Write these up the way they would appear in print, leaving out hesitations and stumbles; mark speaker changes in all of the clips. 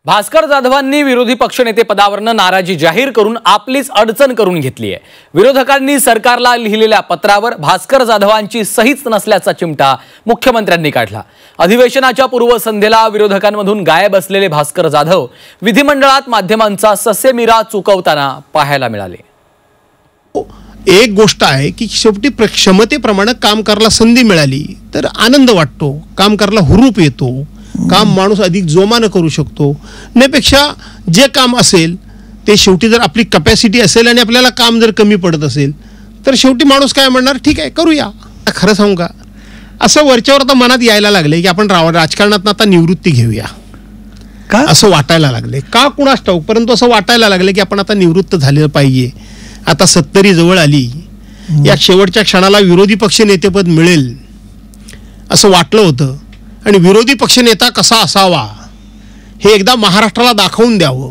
Speaker 1: भास्कर जाधवांनी विरोधी पक्षनेते पदावरनं नाराजी जाहीर करून आपलीच अडचण करून घेतली आहे। विरोधकांनी सरकारला लिहिलेल्या पत्रावर भास्कर जाधवांची सहीच नसल्याचा चिमटा मुख्यमंत्र्यांनी काढला। अधिवेशनाच्या पूर्वसंध्येला विरोधकांमधून गायब असलेले भास्कर जाधव विधिमंडळात माध्यमांचा ससेमिरा चुकवताना पाहायला मिळाले।
Speaker 2: एक गोष्ट आहे की शेवटी क्षमतेप्रमाणे काम करायला संधी मिळाली तर आनंद वाटतो, काम करायला हुरूप येतो, काम माणूस अधिक जोमाने करू शकतो। नेपेक्षा जे काम असेल ते शेवटी जर आपली कॅपॅसिटी असेल आणि आपल्याला काम जर कमी पडत असेल तर शेवटी माणूस काय म्हणणार, ठीक आहे करूया। खरं सांगू का, असं वरच्यावर आता मनात यायला लागले की आपण राजकारणात आता निवृत्ती घेऊया का, असं वाटायला लागले का कुणास ठाऊक, परंतु असं वाटायला लागले की आपण आता निवृत्त झालेलं पाहिजे। आता 70 जवळ आली, या शेवटच्या क्षणाला विरोधी पक्ष नेतेपद मिळेल असं वाटलं होतं आणि विरोधी पक्षनेता कसा असावा हे एकदा महाराष्ट्राला दाखवून द्यावं,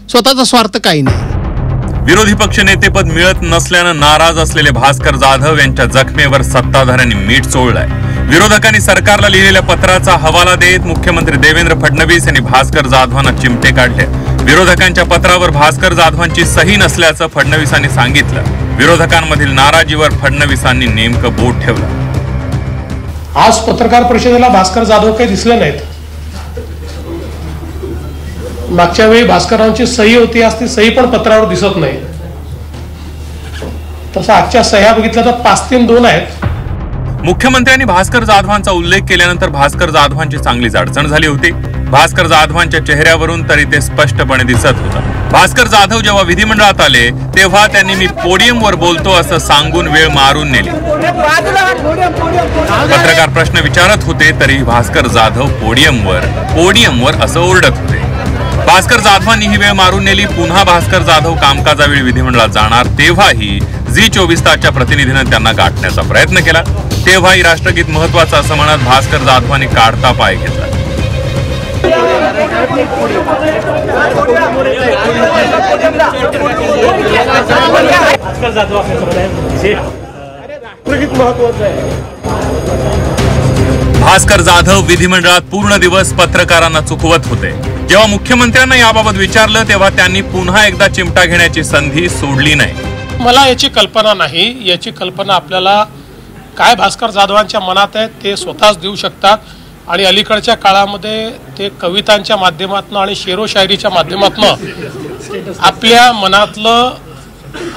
Speaker 2: स्वतःचा स्वार्थ काही नाही।
Speaker 3: विरोधी पक्षनेतेपद मिळत नसल्यानं नाराज असलेले भास्कर जाधव यांच्या जखमेवर सत्ताधाऱ्यांनी मीठ चोळलंय। विरोधकांनी सरकारला लिहिलेल्या पत्राचा हवाला देत मुख्यमंत्री देवेंद्र फडणवीस यांनी भास्कर जाधवांना चिमटे काढले। विरोधकांच्या पत्रावर भास्कर जाधवांची सही नसल्याचं फडणवीसांनी सांगितलं। विरोधकांमधील नाराजीवर फडणवीसांनी नेमकं बोट ठेवलं।
Speaker 4: आज पत्रकार परिषदेला भास्कर जाधव काही दिसले नाहीत। मागच्या वेळी भास्करांची सही होती, आज ती सही पण पत्रावर दिसत नाही। तसं आजच्या सह्या बघितल्या तर 5-3-2 आहेत।
Speaker 3: मुख्यमंत्र्यांनी भास्कर जाधवांचा उल्लेख केल्यानंतर भास्कर जाधवांची चांगलीच अडचण झाली होती। भास्कर जाधवांच्या चेहऱ्यावरून तरी ते स्पष्टपणे दिसत होतं। भास्कर जाधव जेव्हा विधिमंडळात आले तेव्हा त्यांनी मी पोडियमवर बोलतो असं सांगून वेळ मारून नेली। पत्रकार प्रश्न विचारत होते तरी भास्कर जाधव पोडियमवर असं ओरडत होते। भास्कर जाधवांनी ही वेळ मारून नेली। पुन्हा भास्कर जाधव कामकाजावेळी विधिमंडळात जाणार तेव्हाही झी24 तासच्या प्रतिनिधीनं त्यांना गाठण्याचा प्रयत्न केला, तेव्हाही राष्ट्रगीत महत्वाचं असं म्हणत भास्कर जाधवांनी काढता पाय घेतला। भास्कर जाधव विधिमंडळात पूर्ण दिवस पत्रकारांना चुकवत होते। जेव्हा मुख्यमंत्र्यांना याबाबत विचारलं तेव्हा त्यांनी पुन्हा एकदा चिमटा घेण्याची संधी सोडली नाही।
Speaker 4: मला याची कल्पना नाही, याची कल्पना आपल्याला काय भास्कर जाधवांच्या मनात आहे ते स्वतःच देऊ शकतात। आणि अलीकडच्या काळामध्ये ते कवितांच्या माध्यमातून आणि शेरो शायरीच्या माध्यमातून आपल्या मनातलं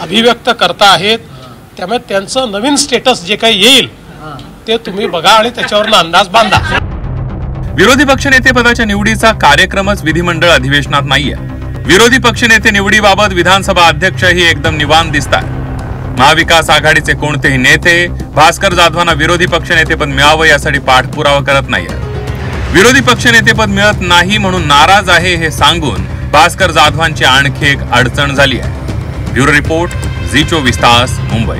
Speaker 4: अभिव्यक्त करता आहेत। त्यामुळे त्यांचं नवीन स्टेटस जे काही येईल ते तुम्ही बघा आणि त्याच्यावरनं अंदाज बांधा।
Speaker 3: विरोधी पक्षनेते पदाच्या निवडीचा कार्यक्रमच विधिमंडळ अधिवेशनात नाहीये। विरोधी पक्षनेते निवडीबाबत विधानसभा अध्यक्षही एकदम निवांत दिसतात। महाविकास आघाडीचे कोणतेही नेते भास्कर जाधवांना विरोधी पक्षनेतेपद मिळावं यासाठी पाठपुरावा करत नाहीये। विरोधी पक्षनेतेपद मिळत नाही म्हणून नाराज आहे हे सांगून भास्कर जाधवांची आणखी एक अडचण झाली आहे। ब्युरो रिपोर्ट, झी24 तास, मुंबई।